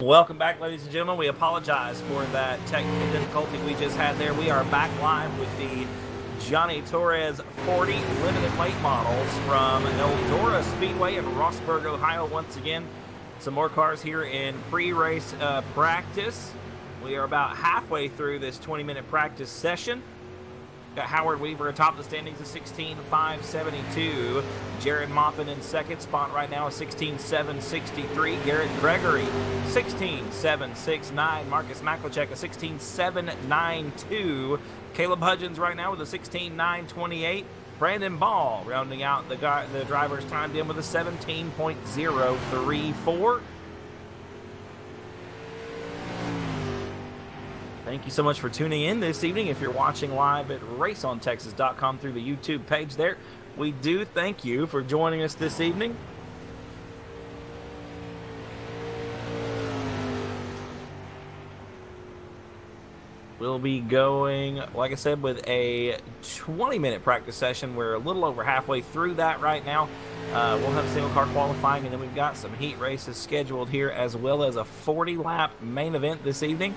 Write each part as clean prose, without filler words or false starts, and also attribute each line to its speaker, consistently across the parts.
Speaker 1: Welcome back, ladies and gentlemen. We apologize for that technical difficulty we just had there. We are back live with the Johnny Torres 40 limited late models from Eldora Speedway in Rossburg, Ohio. Once again, some more cars here in pre-race practice. We are about halfway through this 20-minute practice session. Got Howard Weaver atop the standings at 16,572. Jared Maupin in second spot right now at 16,763. Garrett Gregory 16,769. Marcus Maklachek at 16,792. Caleb Hudgens right now with a 16,928. Brandon Ball rounding out the drivers timed in with a 17.034. Thank you so much for tuning in this evening. If you're watching live at raceontexas.com through the YouTube page there, we do thank you for joining us this evening. We'll be going, like I said, with a 20-minute practice session. We're a little over halfway through that right now. We'll have single car qualifying, and then we've got some heat races scheduled here, as well as a 40-lap main event this evening.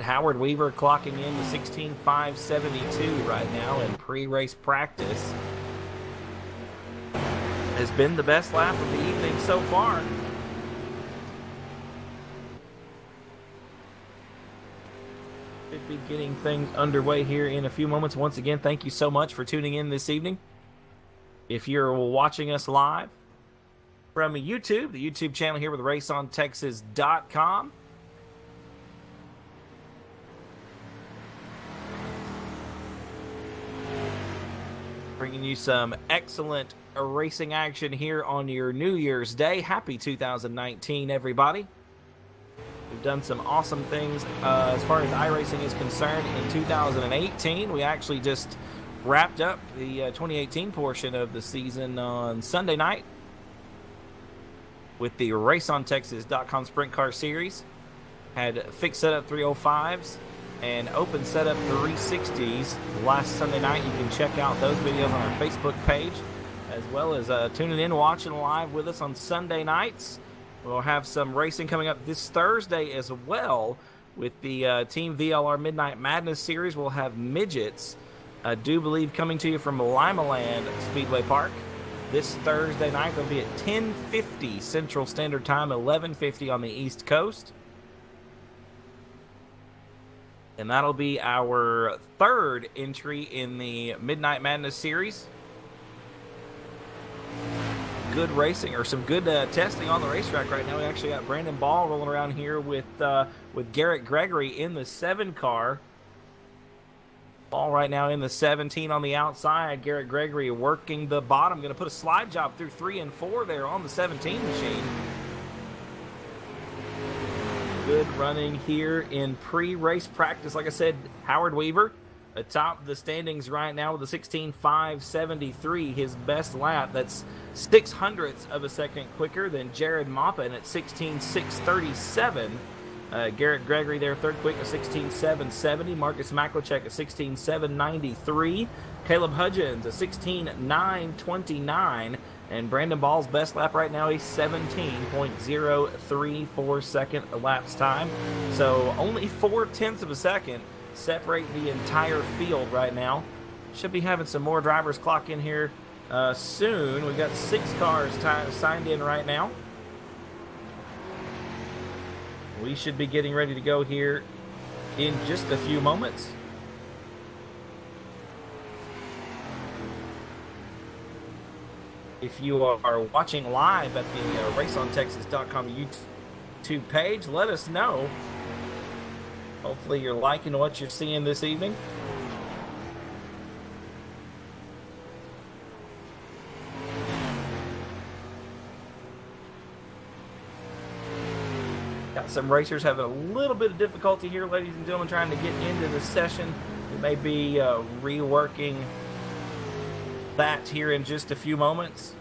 Speaker 1: Howard Weaver clocking in to 16,572 right now in pre-race practice. Has been the best lap of the evening so far. Should be getting things underway here in a few moments. Once again, thank you so much for tuning in this evening. If you're watching us live from YouTube, the YouTube channel here with raceontexas.com. Bringing you some excellent racing action here on your New Year's Day. Happy 2019, everybody. We've done some awesome things as far as iRacing is concerned in 2018. We actually just wrapped up the 2018 portion of the season on Sunday night with the RaceOnTexas.com Sprint Car Series. Had fixed setup 305s and open setup 360s last Sunday night. You can check out those videos on our Facebook page, as well as tuning in, watching live with us on Sunday nights. We'll have some racing coming up this Thursday as well with the Team VLR Midnight Madness Series. We'll have midgets, I do believe, coming to you from Limaland Speedway Park this Thursday night. They'll be at 10:50 Central Standard Time, 11:50 on the East Coast. And that'll be our third entry in the Midnight Madness Series. Good racing, or some good testing on the racetrack right now. We actually got Brandon Ball rolling around here with Garrett Gregory in the 7 car. Ball right now in the 17 on the outside. Garrett Gregory working the bottom. Going to put a slide job through 3 and 4 there on the 17 machine. Good running here in pre-race practice. Like I said, Howard Weaver atop the standings right now with a 16,573, his best lap. That's 0.06 of a second quicker than Jared Maupin at 16,637. Garrett Gregory there third quick at 16,770. Marcus Maklachek at 16,793. Caleb Hudgens at 16,929. And Brandon Ball's best lap right now is 17.034 second elapsed time. So only 0.4 of a second separate the entire field right now. Should be having some more drivers clock in here soon. We've got 6 cars signed in right now. We should be getting ready to go here in just a few moments. If you are watching live at the RaceOnTexas.com YouTube page, let us know. Hopefully you're liking what you're seeing this evening. Got some racers having a little bit of difficulty here, ladies and gentlemen, trying to get into the session. We may be reworking that here in just a few moments.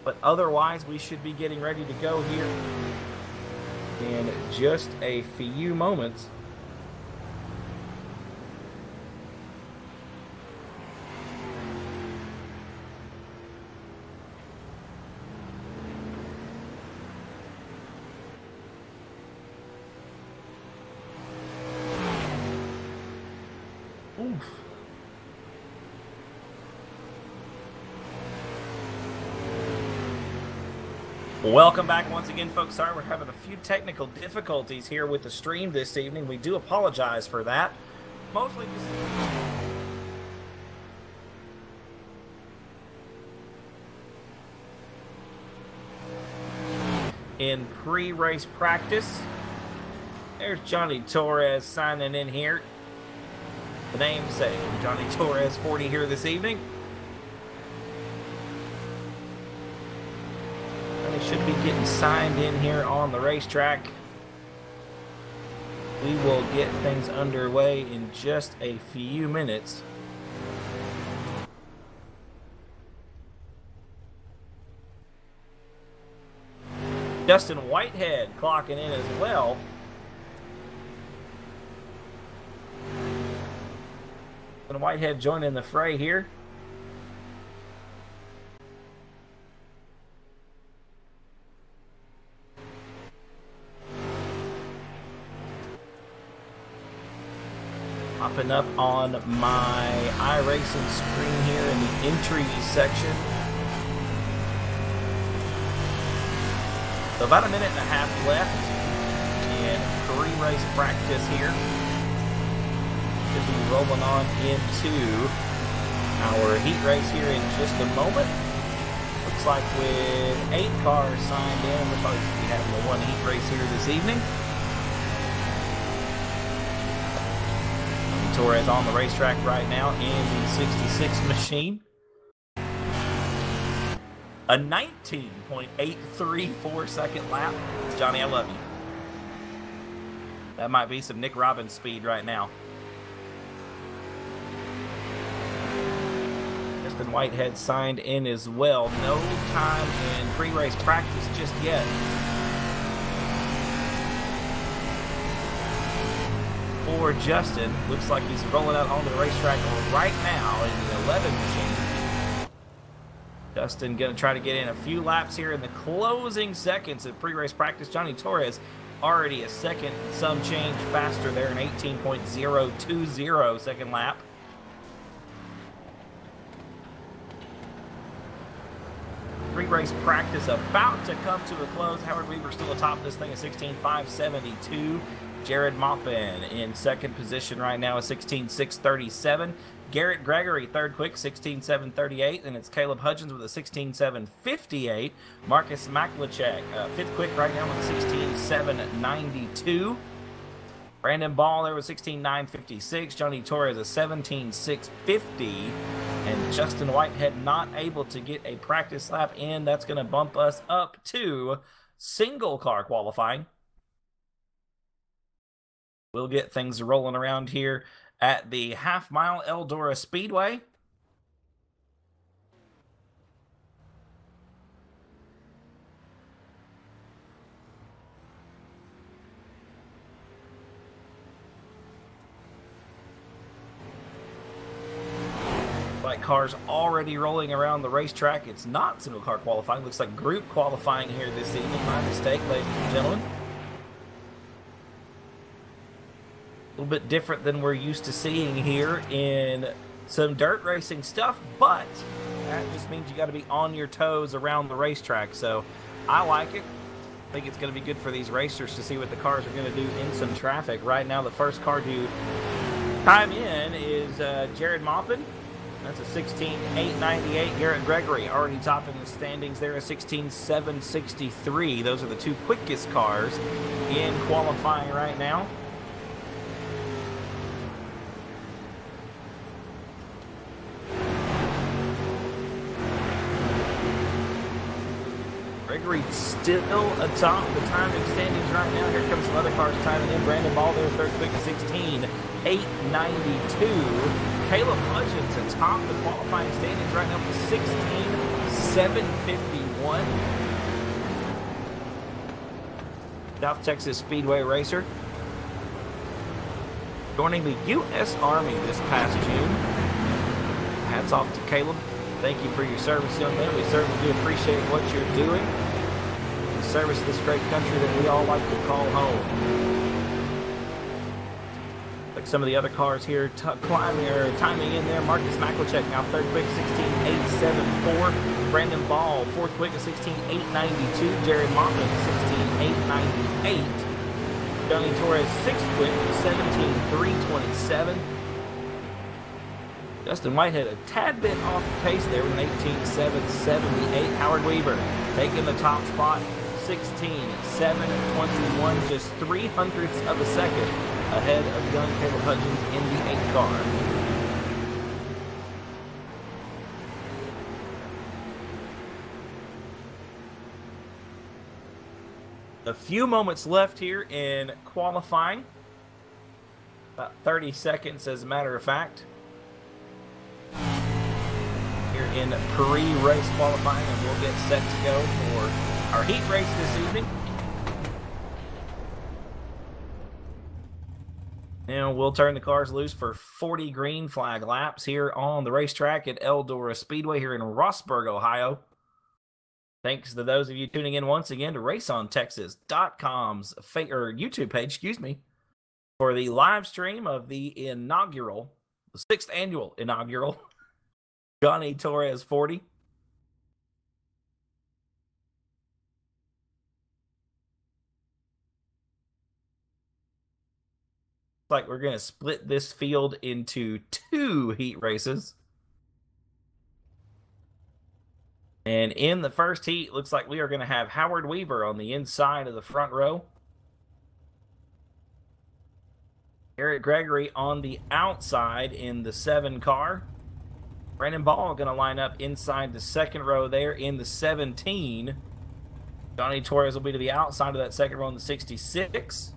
Speaker 1: But otherwise, we should be getting ready to go here in just a few moments. Oof. Welcome back once again, folks. Sorry, we're having a few technical difficulties here with the stream this evening. We do apologize for that. Mostly just... in pre-race practice. There's Johnny Torres signing in here. The namesake, Johnny Torres, 40 here this evening. And he should be getting signed in here on the racetrack. We will get things underway in just a few minutes. Justin Whitehead clocking in as well. And Whitehead joining the fray here. Popping up on my iRacing screen here in the entry section. So about a minute and a half left in pre-race practice here. Should be rolling on into our heat race here in just a moment. Looks like with 8 cars signed in, we'll probably be having the one heat race here this evening. Torres on the racetrack right now in the 66 machine. A 19.834 second lap. Johnny, I love you. That might be some Nick Robbins speed right now. Justin Whitehead signed in as well. No time in pre-race practice just yet. For Justin, looks like he's rolling out onto the racetrack right now in the 11 machine. Justin going to try to get in a few laps here in the closing seconds of pre-race practice. Johnny Torres already a second, some change faster there, an 18.020 second lap. Pre-race practice about to come to a close. Howard Weaver still atop this thing at 16.572. Jared Maupin in second position right now at 16.637. Garrett Gregory third quick, 16.738, and it's Caleb Hudgens with a 16.758. Marcus Maklachek fifth quick right now with a 16.792. Brandon Ball there with 16.956. Johnny Torres a 17.650. And Justin Whitehead not able to get a practice lap in. That's going to bump us up to single car qualifying. We'll get things rolling around here at the half-mile Eldora Speedway. Like cars already rolling around the racetrack. It's not single car qualifying. Looks like group qualifying here this evening. My mistake, ladies and gentlemen. A little bit different than we're used to seeing here in some dirt racing stuff, but that just means you got to be on your toes around the racetrack. So I like it. I think it's going to be good for these racers to see what the cars are going to do in some traffic. Right now, the first car to time in is Jared Maupin. That's a 16.898. Garrett Gregory already topping the standings there, a 16.763. Those are the two quickest cars in qualifying right now. Gregory still atop the timing standings right now. Here comes some other cars timing in. Brandon Ball there, third quick, 16.892. Caleb Hudgens atop the qualifying standings right now for 16.751. South Texas Speedway racer. Joining the U.S. Army this past June. Hats off to Caleb. Thank you for your service, young man. We certainly do appreciate what you're doing. The service of this great country that we all like to call home. Like some of the other cars here, climbing or timing in there. Marcus Macklecheck now third quick, 16.874. Brandon Ball, fourth quick at 16.892. Jared Moffitt, 16.898. Johnny Torres, sixth quick, 17.327. Justin Whitehead a tad bit off the pace there with an 18.778. Howard Weaver taking the top spot, 16.721, just 0.03 of a second ahead of young Caleb Hudgens in the 8 car. A few moments left here in qualifying. About 30 seconds as a matter of fact. Here in pre-race qualifying, and we'll get set to go for our heat race this evening. And we'll turn the cars loose for 40 green flag laps here on the racetrack at Eldora Speedway here in Rossburg, Ohio. Thanks to those of you tuning in once again to RaceOnTexas.com's YouTube page, for the live stream of the 6th annual inaugural Johnny Torres 40. Like we're going to split this field into 2 heat races. And in the first heat, looks like we are going to have Howard Weaver on the inside of the front row. Eric Gregory on the outside in the 7 car. Brandon Ball going to line up inside the second row there in the 17. Johnny Torres will be to the outside of that second row in the 66.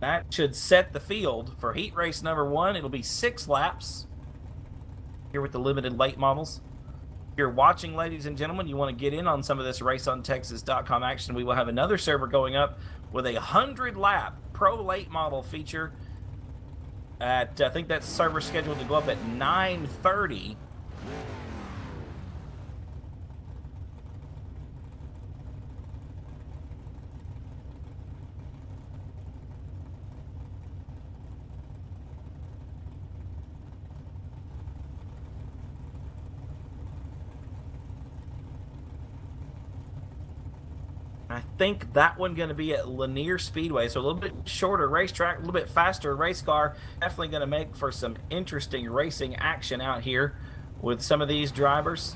Speaker 1: That should set the field for heat race number 1. It'll be 6 laps here with the limited late models. If you're watching, ladies and gentlemen, you want to get in on some of this RaceOnTexas.com action, we will have another server going up with a 100-lap pro late model feature at, I think that server scheduled to go up at 9:30. I think that one going to be at Lanier Speedway, so a little bit shorter racetrack, a little bit faster race car. Definitely going to make for some interesting racing action out here with some of these drivers.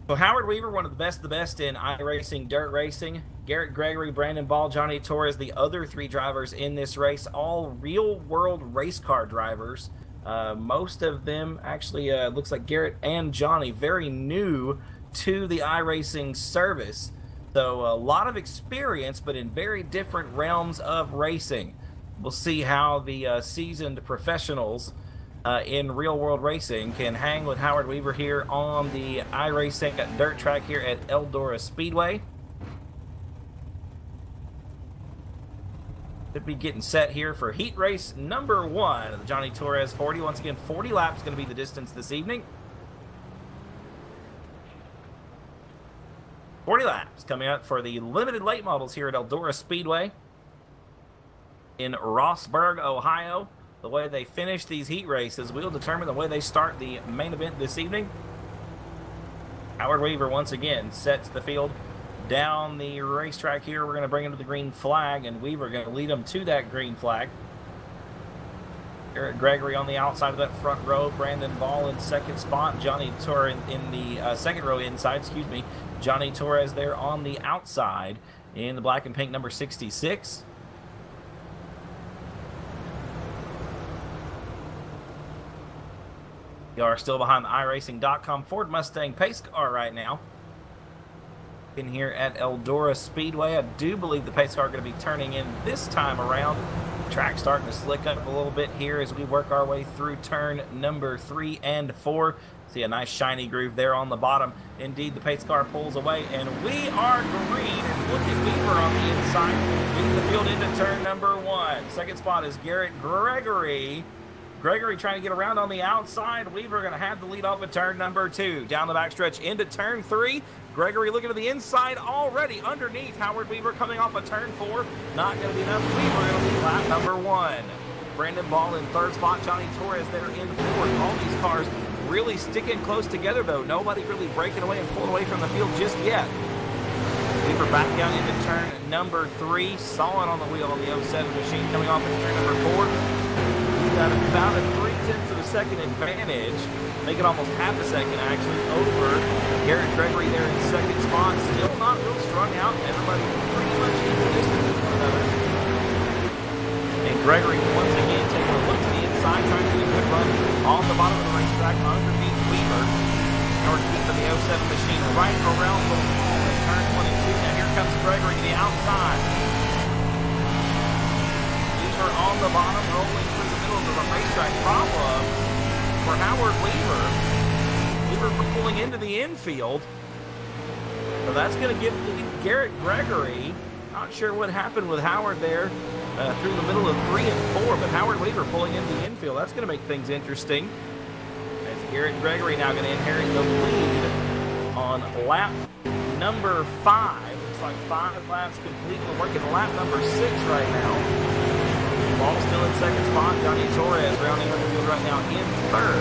Speaker 1: So Howard Weaver, one of the best in iRacing, dirt racing. Garrett Gregory, Brandon Ball, Johnny Torres, the other 3 drivers in this race, all real-world race car drivers. Most of them actually, looks like Garrett and Johnny, very new to the iRacing service. So a lot of experience, but in very different realms of racing. We'll see how the seasoned professionals in real-world racing can hang with Howard Weaver here on the iRacing dirt track here at Eldora Speedway. Should be getting set here for heat race number 1 of the Johnny Torres 40. Once again, 40 laps going to be the distance this evening. 40 laps coming up for the limited late models here at Eldora Speedway in Rossburg, Ohio. The way they finish these heat races will determine the way they start the main event this evening. Howard Weaver once again sets the field down the racetrack here. We're going to bring him to the green flag, and Weaver going to lead them to that green flag. Eric Gregory on the outside of that front row. Brandon Ball in second spot. Johnny Torres in the second row inside, Johnny Torres there on the outside in the black and pink number 66. You are still behind the iRacing.com Ford Mustang pace car right now. In here at Eldora Speedway, I do believe the pace car is going to be turning in this time around. Track starting to slick up a little bit here as we work our way through turn number 3 and 4. See a nice shiny groove there on the bottom. Indeed, the pace car pulls away, and we are green. And look at Weaver on the inside, leading the field into turn number 1. Second spot is Garrett Gregory. Gregory trying to get around on the outside. Weaver going to have the lead off at turn number 2. Down the backstretch into turn 3. Gregory looking to the inside already underneath. Howard Weaver coming off of turn 4. Not going to be enough. Weaver going to lead lap number 1. Brandon Ball in third spot. Johnny Torres there in fourth. All these cars really sticking close together, though. Nobody really breaking away and pulling away from the field just yet. Weaver back down into turn number 3. Solid on the wheel on the 07 machine coming off at turn number 4. He's got about a 0.3 of a second advantage, making almost half a second actually over Garrett Gregory there in second spot. Still not real strung out. Everybody pretty much equal distance with one another. And Gregory once again taking a look to the inside, trying to get a good run on the bottom of the racetrack underneath Weaver. Howard keeping the 07 machine right around the wall in turn 1 and 2. Now here comes Gregory to the outside. Weaver on the bottom, rolling through the middle of the racetrack. Problem for Howard Weaver. Weaver pulling into the infield. So that's going to give Garrett Gregory. Not sure what happened with Howard there through the middle of 3 and 4, but Howard Weaver pulling into the infield. That's going to make things interesting. As Garrett Gregory now going to inherit the lead on lap number 5. Looks like 5 laps complete. We're working lap number 6 right now. Ball still in second spot. Johnny Torres rounding up the field right now in third.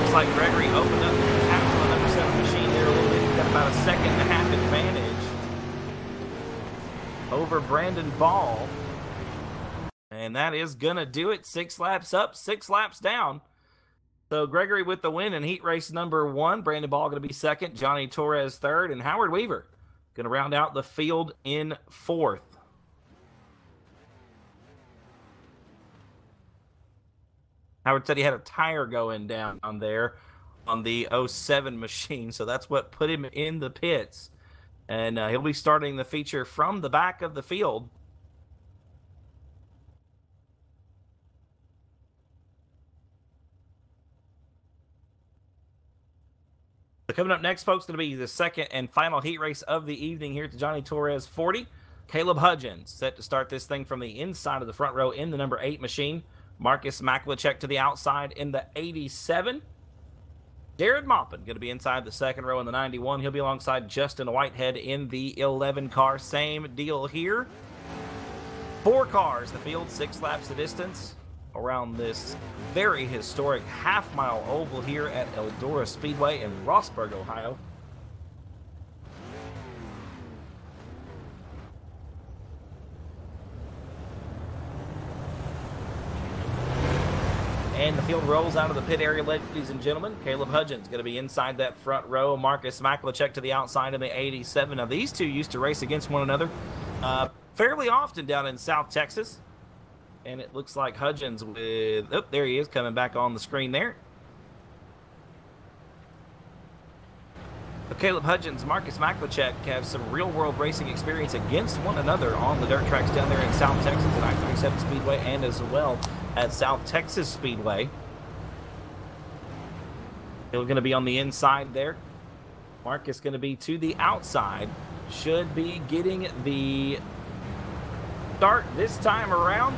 Speaker 1: Looks like Gregory opened up the taps on the number 7 machine there a little bit. He's got about a second and a half advantage over Brandon Ball. And that is going to do it. 6 laps up, 6 laps down. So Gregory with the win in heat race number 1. Brandon Ball going to be second. Johnny Torres third. And Howard Weaver going to round out the field in 4th. Howard said he had a tire going down on there on the 07 machine, so that's what put him in the pits. And he'll be starting the feature from the back of the field. So coming up next, folks, going to be the second and final heat race of the evening here at the Johnny Torres 40. Caleb Hudgens set to start this thing from the inside of the front row in the number 8 machine. Marcus Maklicek to the outside in the 87. Jared Maupin going to be inside the second row in the 91. He'll be alongside Justin Whitehead in the 11 car. Same deal here. 4 cars, the field, 6 laps the distance around this very historic half-mile oval here at Eldora Speedway in Rossburg, Ohio. And the field rolls out of the pit area, ladies and gentlemen. Caleb Hudgens going to be inside that front row. Marcus Maklicek to the outside in the 87. Now, these two used to race against one another fairly often down in South Texas. And it looks like Hudgens with... Oh, there he is, coming back on the screen there. But Caleb Hudgens, Marcus Maklicek have some real-world racing experience against one another on the dirt tracks down there in South Texas at I-37 Speedway and as well at South Texas Speedway. He's going to be on the inside there. Marcus going to be to the outside. Should be getting the start this time around.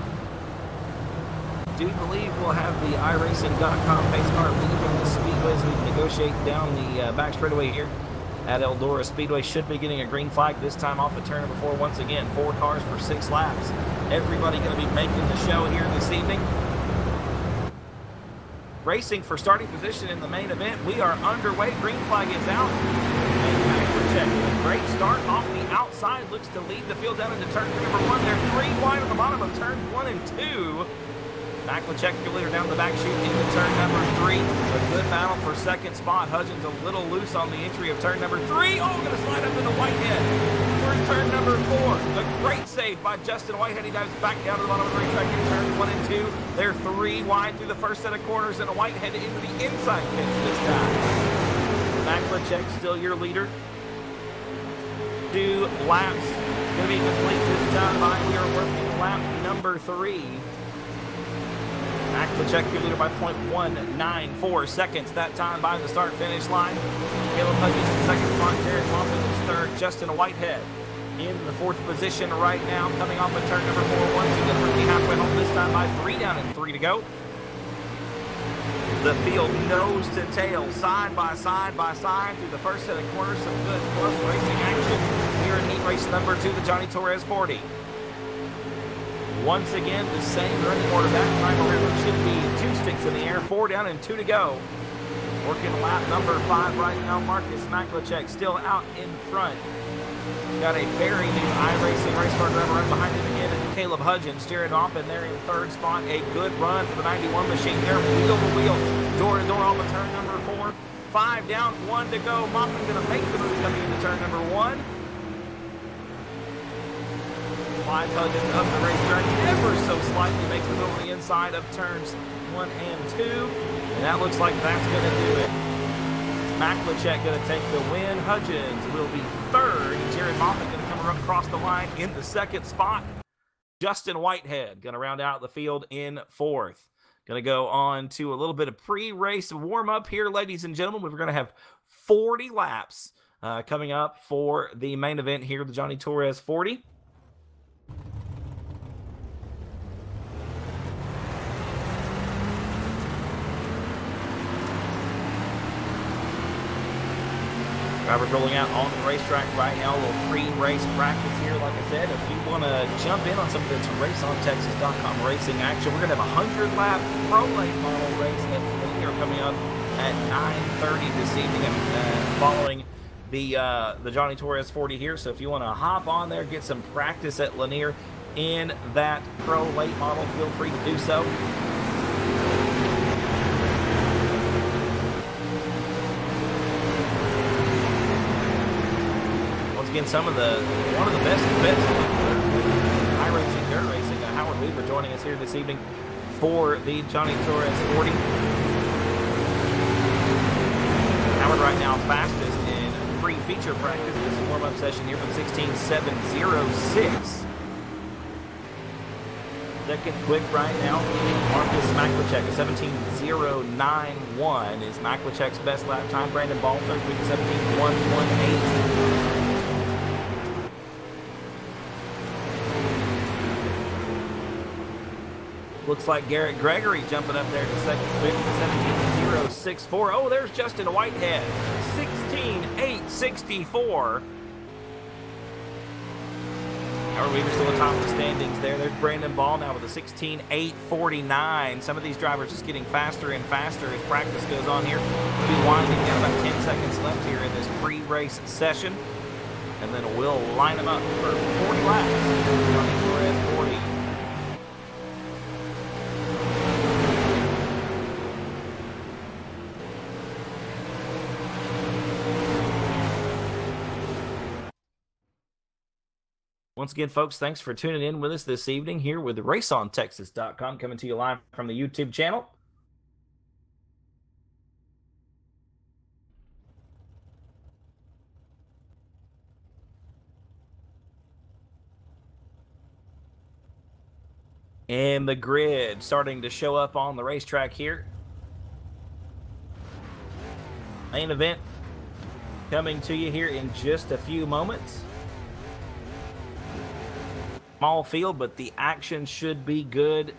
Speaker 1: Do believe we'll have the iRacing.com pace car leaving the speedway as we negotiate down the back straightaway here at Eldora Speedway. Should be getting a green flag this time off of turn number 4 once again. 4 cars for 6 laps. Everybody going to be making the show here this evening. Racing for starting position in the main event. We are underway. Green flag is out. And Maklicek, great start off the outside. Looks to lead the field down into turn number 1. They're 3 wide on the bottom of turns 1 and 2. Maklicek, your leader down the back chute into turn number 3. A good battle for second spot. Hudgens a little loose on the entry of turn number 3. Oh, going to slide up into Whitehead for turn number 4. A great save by Justin Whitehead. He dives back down to the bottom of the racetrack in turns 1 and 2. They're 3 wide through the first set of corners, and Whitehead into the inside fence this time. Maklicek still your leader. 2 laps Going to be complete this time by, we are working lap number 3. Maklachek, your leader by 0.194 seconds. That time by the start-finish line. Caleb Hudgens in second spot. Jared Moffett is third. Justin Whitehead in the 4th position right now, coming off of turn number 4. Once again, we're going to be halfway home this time by 3 down and 3 to go. The field nose to tail, side by side by side through the first set of corners. Some good close racing action here in heat race number 2, the Johnny Torres 40. Once again, the same running order that time around. It should be 2 sticks in the air, 4 down and 2 to go. Working lap number 5 right now. Marcus Maklachek still out in front. Got a very new iRacing race car driver right behind him again. Caleb Hudgens, Jared Oppen there in 3rd spot. A good run for the 91 machine there, wheel to wheel, door to door on the turn number 4. 5 down, 1 to go. Moffett going to make the move coming into turn number 1. Clive Hudgens up the racetrack ever so slightly, makes the move on the inside of turns 1 and 2. And that looks like that's going to do it. Maklachek going to take the win. Hudgens will be 3rd. Jared Moffett going to come across the line in the 2nd spot. Justin Whitehead going to round out the field in 4th. Going to go on to a little bit of pre-race warm-up here, ladies and gentlemen. We're going to have 40 laps coming up for the main event here, the Johnny Torres 40. Drivers rolling out on the racetrack right now. A little pre-race practice here. Like I said, if you want to jump in on some of this RaceOnTexas.com racing action, we're going to have a 100-lap Pro Late Model race at Lanier coming up at 9:30 this evening, and following the Johnny Torres 40 here. So if you want to hop on there, get some practice at Lanier in that Pro Late Model, feel free to do so. Again, one of the best bets iRacing dirt racing. Howard Weaver joining us here this evening for the Johnny Torres 40. Howard right now fastest in pre-feature practice. This is warm-up session here from 16.706. Second quick right now, Marcus Maklachek, a 17.091 is Maklachek's best lap time. Brandon Ball, third quick, 17.118. Looks like Garrett Gregory jumping up there to second quick, 17.064. Oh, there's Justin Whitehead, 16.864. Howard Weaver still atop the standings there. There's Brandon Ball now with a 16.849. Some of these drivers just getting faster and faster as practice goes on here. We'll be winding down, about 10 seconds left here in this pre-race session. And then we'll line them up for 40 laps. Johnny Torres 40. Once again, folks, thanks for tuning in with us this evening here with RaceOnTexas.com, coming to you live from the YouTube channel. And the grid starting to show up on the racetrack here. Main event coming to you here in just a few moments. Small field, but the action should be good.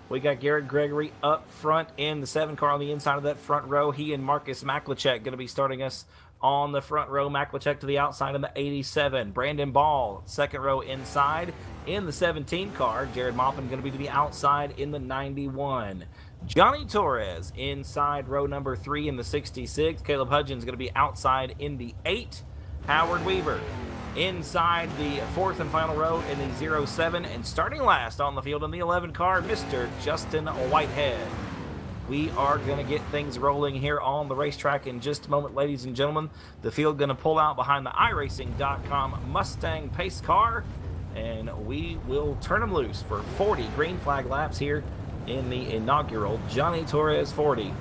Speaker 1: We got Garrett Gregory up front in the 7 car on the inside of that front row. He and Marcus Maklachek going to be starting us on the front row. Maklachek to the outside in the 87. Brandon Ball, second row inside in the 17 car. Jared Moffett going to be to the outside in the 91. Johnny Torres inside row number 3 in the 66. Caleb Hudgens going to be outside in the 8. Howard Weaver inside the 4th and final row in the 07, and starting last on the field in the 11 car, Mr. Justin Whitehead. We are going to get things rolling here on the racetrack in just a moment, ladies and gentlemen. The field going to pull out behind the iRacing.com Mustang pace car, and we will turn them loose for 40 green flag laps here in the inaugural Johnny Torres 40.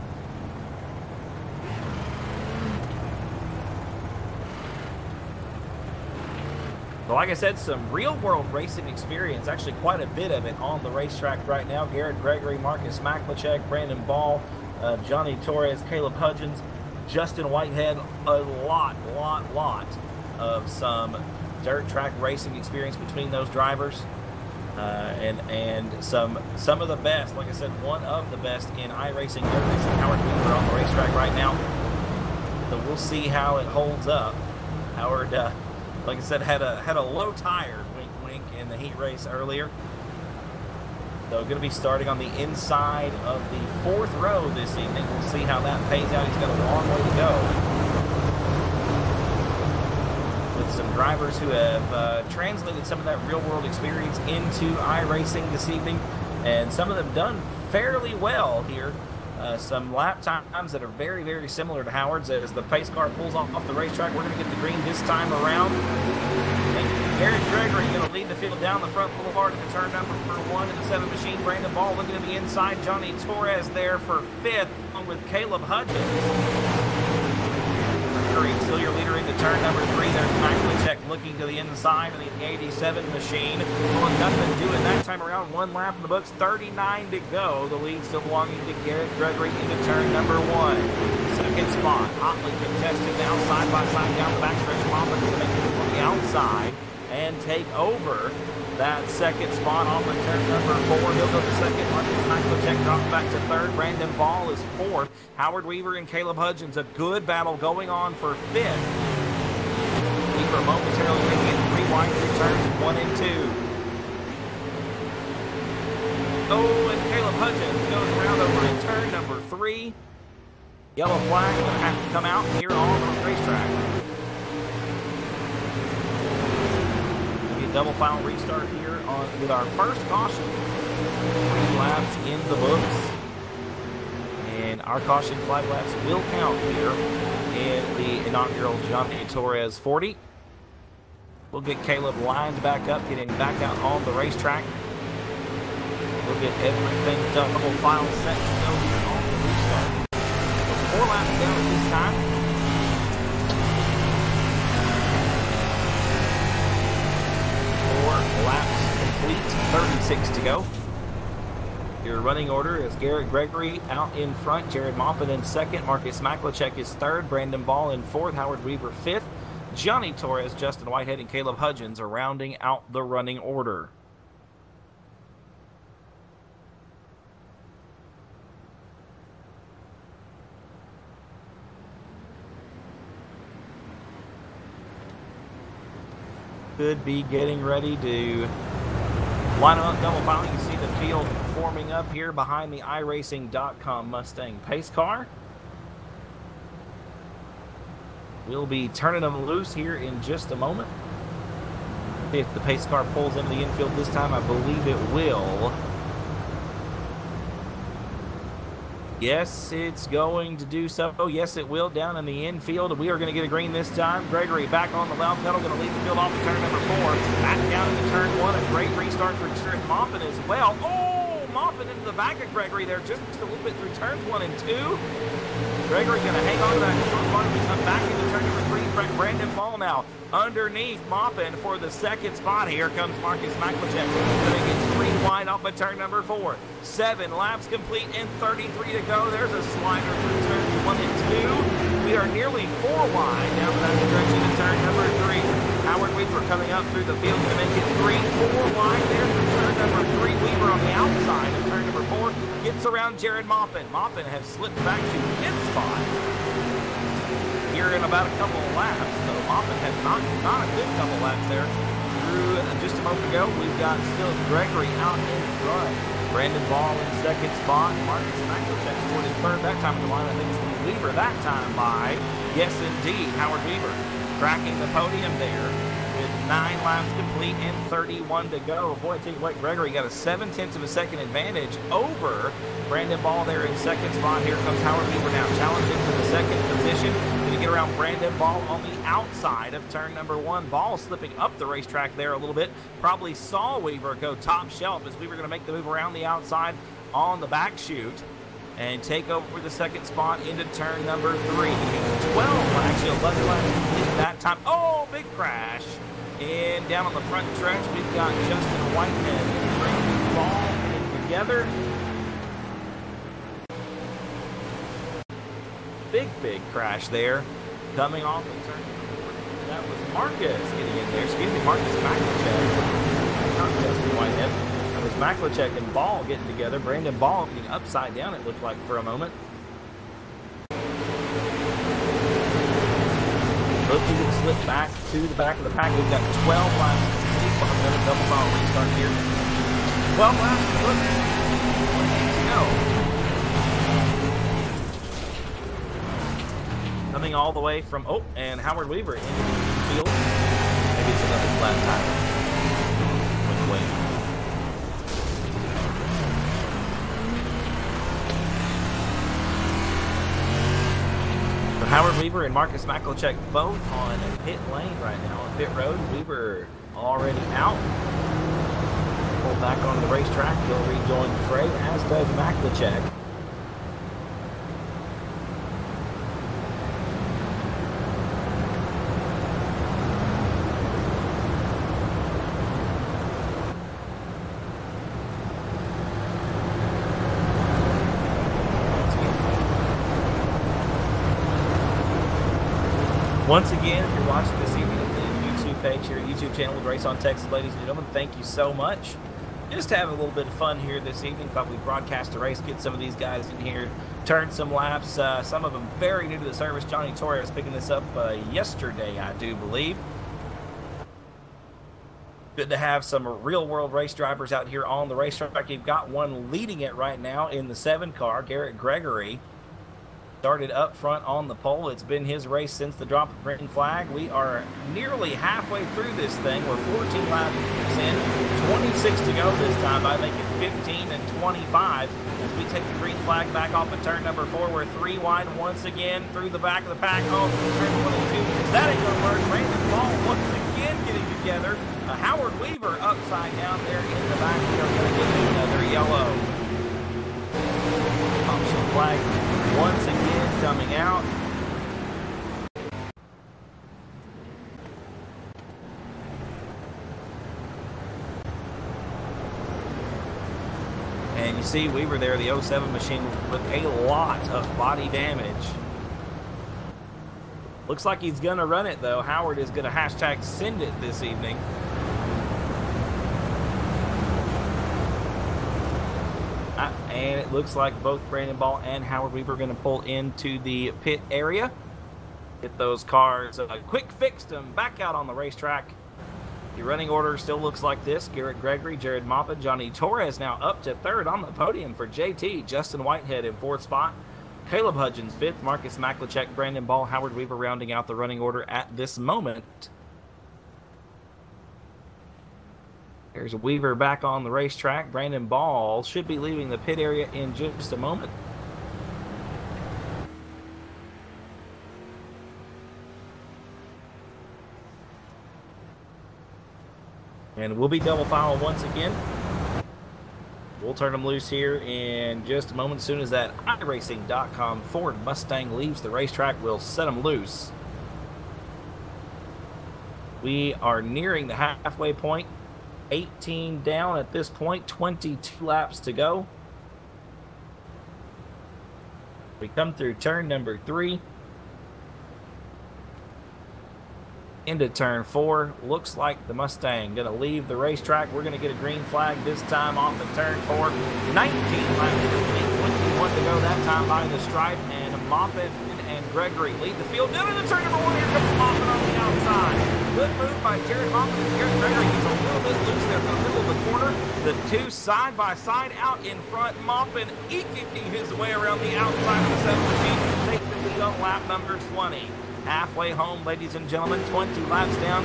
Speaker 1: So like I said, some real-world racing experience, actually quite a bit of it on the racetrack right now. Garrett Gregory, Marcus Maklachek, Brandon Ball, Johnny Torres, Caleb Hudgens, Justin Whitehead, a lot of some dirt track racing experience between those drivers. And some of the best, like I said, one of the best in iRacing, dirt racing. Howard Weaver on the racetrack right now. So we'll see how it holds up. Howard, like I said, had a low tire, wink wink, in the heat race earlier. So going to be starting on the inside of the 4th row this evening. We'll see how that pays out. He's got a long way to go. With some drivers who have translated some of that real-world experience into iRacing this evening, and some of them done fairly well here. Some lap times that are very, very similar to Howard's. As the pace car pulls off the racetrack, we're going to get the green this time around. And Garrett Gregory going to lead the field down the front boulevard into turn number 1 in the 7 machine. Brandon Ball looking at the inside. Johnny Torres there for 5th, along with Caleb Hudgens. Still your leader into turn number 3. There's Maklachek looking to the inside of the 87 machine. Well, nothing doing that time around. 1 lap in the books, 39 to go. The lead still belonging to Garrett Gregory into turn number 1. Second spot, hotly contested now, side by side down the backstretch. Moffett going to make it from the outside and take over that second spot off of turn number 4. He'll go to second. Marcus Maklachek drops back to 3rd. Brandon Ball is 4th. Howard Weaver and Caleb Hudgens, a good battle going on for 5th. Weaver momentarily making it 3 wide through turns 1 and 2. Oh, and Caleb Hudgens goes around over in turn number 3. Yellow flag going to have to come out here on the racetrack. Double file restart here with our first caution. 3 laps in the books. And our caution flag laps will count here in the inaugural Johnny Torres 40. We'll get Caleb lined back up, getting back out on the racetrack. We'll get everything double file set to go here on the restart. So 4 laps down this time. Laps complete, 36 to go. Your running order is Garrett Gregory out in front, Jared Maupin in 2nd, Marcus Maklachek is 3rd, Brandon Ball in 4th, Howard Weaver 5th, Johnny Torres, Justin Whitehead, and Caleb Hudgens are rounding out the running order. Could be getting ready to line them up double file. You see the field forming up here behind the iRacing.com Mustang pace car. We'll be turning them loose here in just a moment. If the pace car pulls into the infield this time, I believe it will. Yes, it's going to do so. Oh, yes, it will down in the infield. We are going to get a green this time. Gregory back on the loud pedal, going to lead the field off to turn number 4. Back down into turn 1. A great restart for Jared Maupin as well. Oh, Maupin into the back of Gregory there just a little bit through turns 1 and 2. Gregory going to hang on to that short one. We come back into turn number 3. Brandon Ball now underneath Maupin for the second spot. Here comes Marcus Maklachek. Going to get 3 wide off of turn number 4. 7 laps complete and 33 to go. There's a slider through turns 1 and 2. We are nearly 4 wide down that stretch into turn number 3. Howard Weaver coming up through the field to make it 4 wide there through turn number 3. Weaver on the outside of turn number 4 gets around Jared Maupin. Maupin has slipped back to 5th spot here in about a couple of laps. So Maupin had not a good couple laps there. Through just a moment ago, we've got still Gregory out in front. Brandon Ball in 2nd spot. Marcus Maklachek scored in 3rd. That time in the line, I think it's Weaver that time by, yes indeed, Howard Weaver cracking the podium there with 9 laps complete and 31 to go. Boy, I tell you what, Gregory got a 0.7 of a second advantage over Brandon Ball there in 2nd spot. Here comes Howard Weaver now, challenging for the 2nd position. Going to get around Brandon Ball on the outside of turn number 1. Ball slipping up the racetrack there a little bit. Probably saw Weaver go top shelf as Weaver going to make the move around the outside on the back chute and take over the 2nd spot into turn number 3. 12, actually 11 laps complete that time. Oh, big crash in And down on the front stretch, we've got Justin Whitehead and Brandon Ball getting together. Big crash there. Coming off and turning. That was Marcus getting in there. Excuse me, Marcus Maklachek. Not Justin Whitehead. That was Maklachek and Ball getting together. Brandon Ball getting upside down, it looked like, for a moment. Looking to slip back to the back of the pack. We've got 12 laps. Another double file restart here. 12 laps. Go. Coming all the way from, and Howard Weaver into the field. Maybe it's another flat tire. Wait. Howard Weaver and Marcus Maklachek both on pit lane right now on pit road. Weaver already out. Pull back onto the racetrack. He'll rejoin the fray, as does Maklachek. Once again, if you're watching this evening at the YouTube page here, YouTube channel with Race on Texas, ladies and gentlemen, thank you so much. Just having a little bit of fun here this evening. Thought we'd broadcast a race, get some of these guys in here, turn some laps. Some of them very new to the service. Johnny Torres picking this up yesterday, I do believe. Good to have some real-world race drivers out here on the racetrack. You've got one leading it right now in the 7 car, Garrett Gregory. Started up front on the pole. It's been his race since the drop of green flag. We are nearly halfway through this thing. We're 14 laps in, 26 to go this time. I make it 15 and 25 as we take the green flag back off of turn number 4. We're 3 wide once again through the back of the pack. Turn 1 and 2. That ain't gonna work. Brandon Ball once again getting together. Howard Weaver upside down there in the back. We are going to get another yellow. Option flag once again coming out. And you see Weaver there, the 07 machine, with a lot of body damage. Looks like he's going to run it, though. Howard is going to hashtag send it this evening. And it looks like both Brandon Ball and Howard Weaver are going to pull into the pit area. Get those cars quick fixed them back out on the racetrack. The running order still looks like this. Garrett Gregory, Jared Moffitt, Johnny Torres now up to 3rd on the podium for JT. Justin Whitehead in 4th spot. Caleb Hudgens 5th. Marcus Maklachek, Brandon Ball, Howard Weaver rounding out the running order at this moment. There's Weaver back on the racetrack. Brandon Ball should be leaving the pit area in just a moment. And we'll be double file once again. We'll turn them loose here in just a moment. As soon as that IRacing.com Ford Mustang leaves the racetrack, we'll set them loose. We are nearing the halfway point. 18 down at this point, 22 laps to go. We come through turn number 3. Into turn 4. Looks like the Mustang going to leave the racetrack. We're going to get a green flag this time off of turn 4. 19 laps complete, 21 to go that time by the stripe. And Moffitt and Gregory lead the field. Down into turn number 1. Here comes Moffitt on the outside. Good move by Jared Moffitt and Garrett Gregory. He's a little bit loose there from the middle of the corner. The two side by side out in front. Moffitt eking his way around the outside of the 7 machine. Take the lead on lap number 20. Halfway home, ladies and gentlemen. 20 laps down,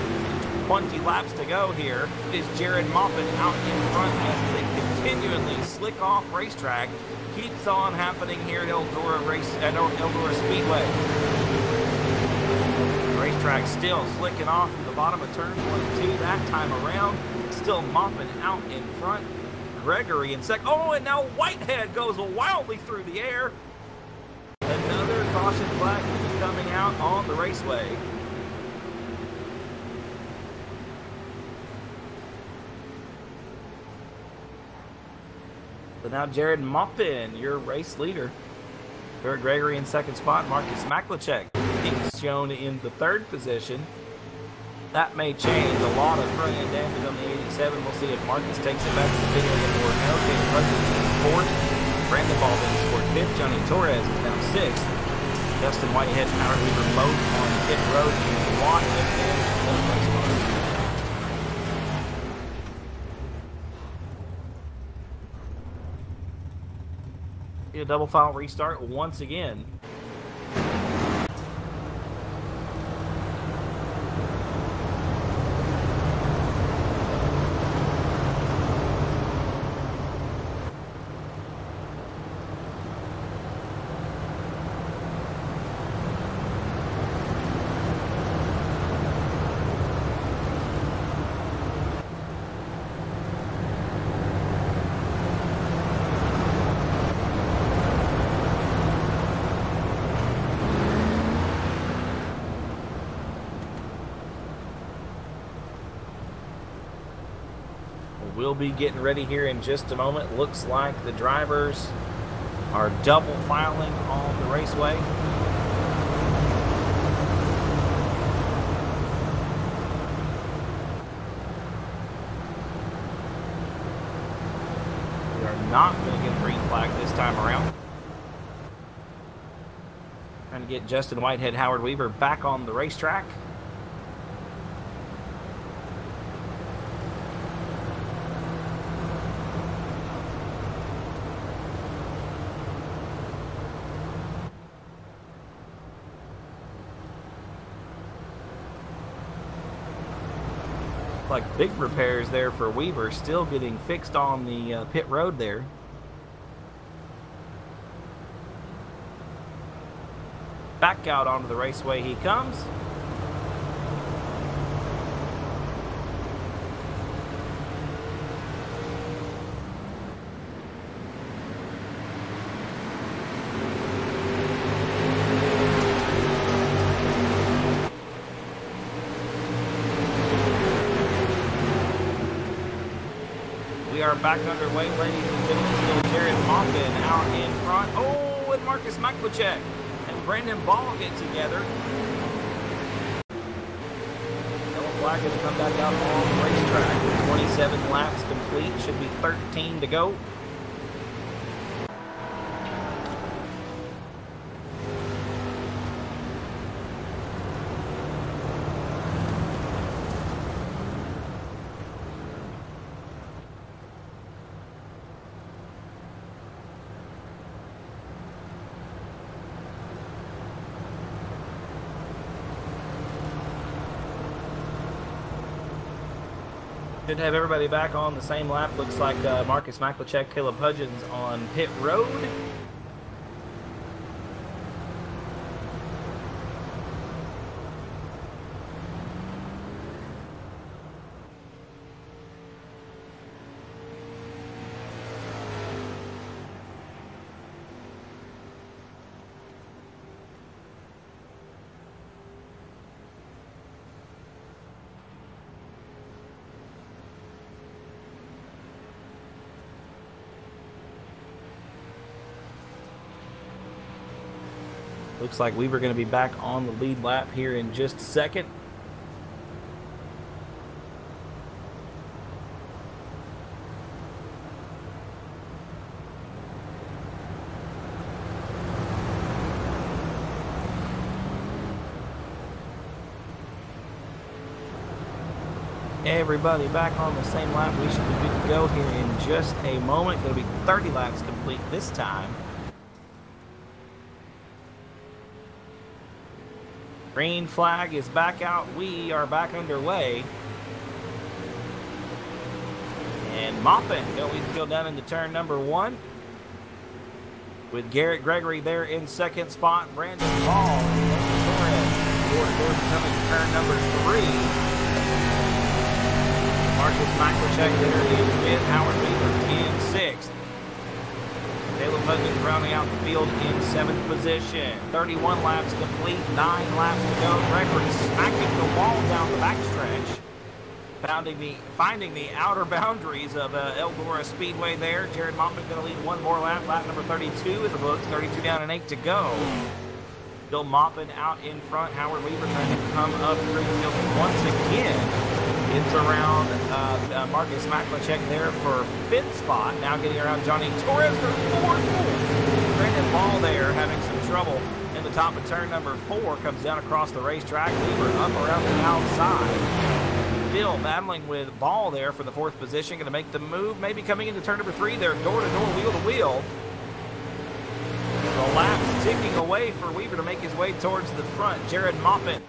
Speaker 1: 20 laps to go here. Is Jared Moffitt out in front as they continually slick off racetrack. Keeps on happening here at Eldora Speedway. Racetrack still slicking off from the bottom of turn 1 and 2 that time around. Still Moffitt out in front. Gregory in second. Oh, and now Whitehead goes wildly through the air. Another caution flag will be coming out on the raceway. So now Jared Maupin, your race leader. Jared Gregory in second spot. Marcus Maklicek is shown in the third position. That may change. A lot of front end damage on the 87. We'll see if Marcus takes it back to the pit area or no. Caleb Hudgens is fourth. Brandon Baldwin scored fifth. Johnny Torres is now sixth. Justin Whitehead and Howard Weaver both on pit road. And a lot of damage in those race cars. A double file restart once again. We'll be getting ready here in just a moment. Looks like the drivers are double filing on the raceway. We are not going to get a green flag this time around. Trying to get Justin Whitehead, Howard Weaver back on the racetrack. Like big repairs there for Weaver, still getting fixed on the pit road there. Back out onto the raceway he comes. We are back underway, ladies and gentlemen. Still Jared Maupin out in front. Oh, and Marcus Maklicek and Brandon Ball get together. Yellow flag going to come back out on the racetrack. 27 laps complete. Should be 13 to go. Should have everybody back on the same lap. Looks like Marcus Maklicek, Caleb Hudgens on pit road. Looks like Weaver going to be back on the lead lap here in just a second. Everybody back on the same lap. We should be good to go here in just a moment. Going to be 30 laps complete this time. Green flag is back out. We are back underway. And Maupin going to go down into turn number 1. With Garrett Gregory there in second spot. Brandon Ball and Torres coming to turn number 3. Marcus Maklicek there in 5th. Howard Weaver in 6th. Caleb Hudgens rounding out the field in 7th position. 31 laps complete, 9 laps to go. Gregory smacking the wall down the backstretch. Finding the outer boundaries of Eldora Speedway there. Jared Moppin going to lead one more lap. Lap number 32 in the books. 32 down and 8 to go. Bill Moppin out in front. Howard Weaver trying to come up through the field once again. It's around Marcus McClinchek there for fifth spot. Now getting around Johnny Torres for fourth. Brandon Ball there having some trouble in the top of turn number 4. Comes down across the racetrack. Weaver up around the outside. Bill battling with Ball there for the 4th position. Going to make the move. Maybe coming into turn number 3 there. Door to door, wheel to wheel. The lap's ticking away for Weaver to make his way towards the front. Jared Moppin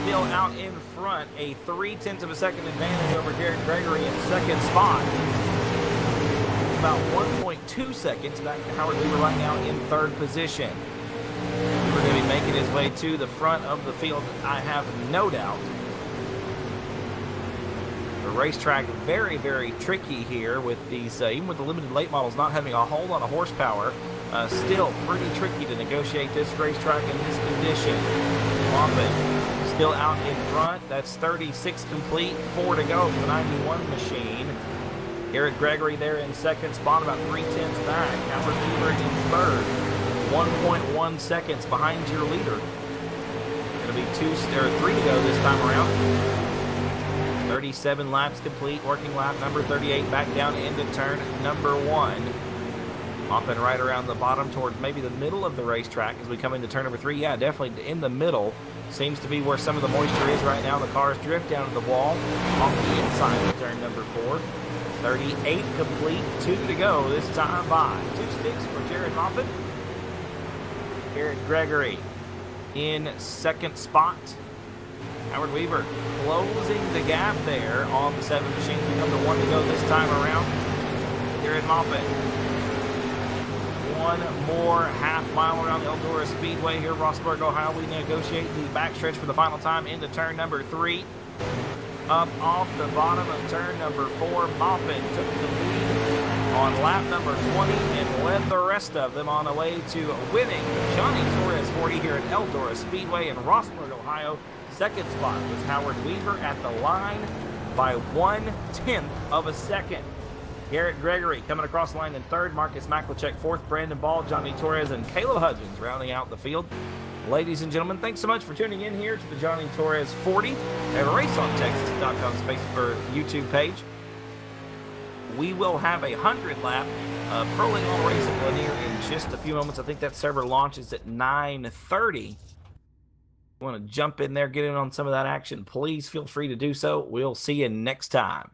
Speaker 1: still out in front. A 0.3 of a second advantage over Garrett Gregory in 2nd spot. It's about 1.2 seconds back to Howard Weaver right now in 3rd position. We're going to be making his way to the front of the field, I have no doubt. The racetrack very, very tricky here with these, even with the limited late models not having a whole lot of horsepower. Still pretty tricky to negotiate this racetrack in this condition. Moppin still out in front. That's 36 complete, 4 to go for the 91 machine. Garrett Gregory there in 2nd spot, about 0.3 back. Howard Weaver in 3rd, 1.1 seconds behind your leader. Going to be 3 to go this time around. 37 laps complete, working lap number 38, back down into turn number 1. Moppin right around the bottom towards maybe the middle of the racetrack as we come into turn number 3. Yeah, definitely in the middle. Seems to be where some of the moisture is right now. The cars drift down to the wall off the inside of turn number 4. 38 complete, 2 to go this time by. 2 sticks for Jared Moppin. Garrett Gregory in 2nd spot. Howard Weaver closing the gap there on the 7 machines. We come to 1 to go this time around. Jared Moppin. 1 more half mile around the Eldora Speedway here, Rossburg, Ohio. We negotiate the backstretch for the final time into turn number 3. Up off the bottom of turn number 4, Moppin took the lead on lap number 20 and led the rest of them on the way to winning Johnny Torres 40 here at Eldora Speedway in Rossburg, Ohio. 2nd spot was Howard Weaver at the line by 1/10 of a second. Garrett Gregory coming across the line in 3rd. Marcus McClinchek 4th. Brandon Ball, Johnny Torres, and Caleb Hudgens rounding out the field. Ladies and gentlemen, thanks so much for tuning in here to the Johnny Torres 40 at RaceOnTexas.com's Facebook or YouTube page. We will have a 100-lap Pro League Racing Lanier in just a few moments. I think that server launches at 9:30. Want to jump in there, get in on some of that action, please feel free to do so. We'll see you next time.